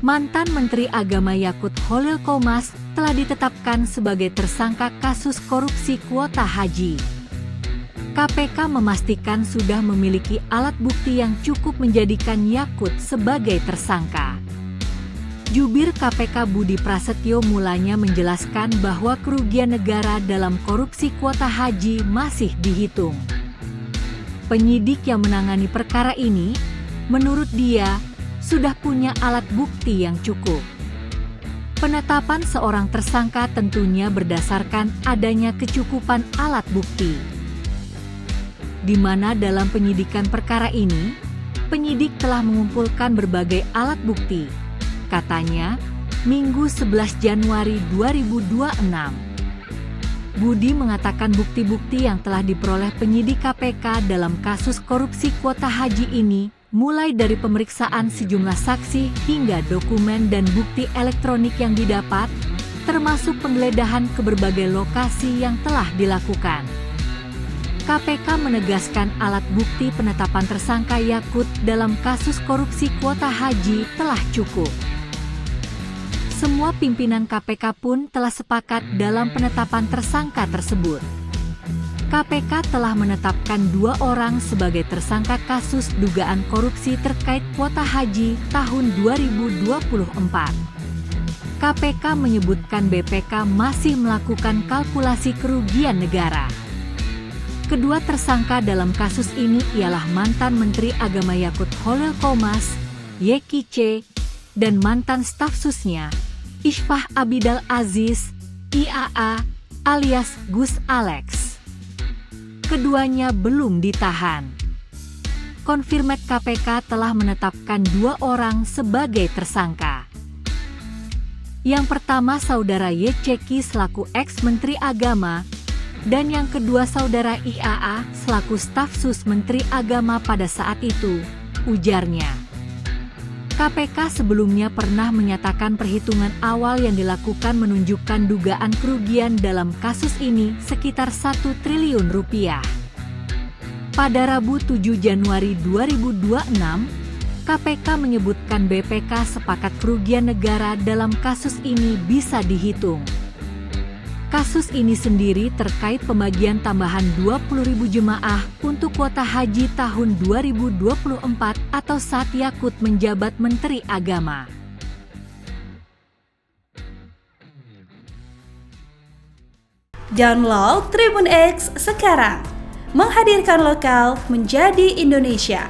Mantan Menteri Agama Yakut Holil Qomas telah ditetapkan sebagai tersangka kasus korupsi kuota haji. KPK memastikan sudah memiliki alat bukti yang cukup menjadikan Yakut sebagai tersangka. Jubir KPK Budi Prasetyo mulanya menjelaskan bahwa kerugian negara dalam korupsi kuota haji masih dihitung. Penyidik yang menangani perkara ini, menurut dia, sudah punya alat bukti yang cukup. Penetapan seorang tersangka tentunya berdasarkan adanya kecukupan alat bukti. Di mana dalam penyidikan perkara ini, penyidik telah mengumpulkan berbagai alat bukti. Katanya, Minggu 11 Januari 2026. Budi mengatakan bukti-bukti yang telah diperoleh penyidik KPK dalam kasus korupsi kuota haji ini mulai dari pemeriksaan sejumlah saksi hingga dokumen dan bukti elektronik yang didapat, termasuk penggeledahan ke berbagai lokasi yang telah dilakukan. KPK menegaskan alat bukti penetapan tersangka Yakut dalam kasus korupsi kuota haji telah cukup. Semua pimpinan KPK pun telah sepakat dalam penetapan tersangka tersebut. KPK telah menetapkan 2 orang sebagai tersangka kasus dugaan korupsi terkait kuota haji tahun 2024. KPK menyebutkan BPK masih melakukan kalkulasi kerugian negara. Kedua tersangka dalam kasus ini ialah mantan Menteri Agama Yakut Holil Qomas, Yeki C, dan mantan staf susnya, Isfah Abidal Aziz, IAA, alias Gus Alex. Keduanya belum ditahan. Konfirmat KPK telah menetapkan 2 orang sebagai tersangka. Yang pertama saudara Yeceki selaku ex-menteri agama, dan yang kedua saudara IAA selaku staf sus Menteri Agama pada saat itu, ujarnya. KPK sebelumnya pernah menyatakan perhitungan awal yang dilakukan menunjukkan dugaan kerugian dalam kasus ini sekitar 1 triliun rupiah. Pada Rabu 7 Januari 2026, KPK menyebutkan BPK sepakat kerugian negara dalam kasus ini bisa dihitung. Kasus ini sendiri terkait pembagian tambahan 20.000 jemaah untuk kuota haji tahun 2024 atau saat Yakut menjabat Menteri Agama. Download Tribun X sekarang, menghadirkan lokal menjadi Indonesia.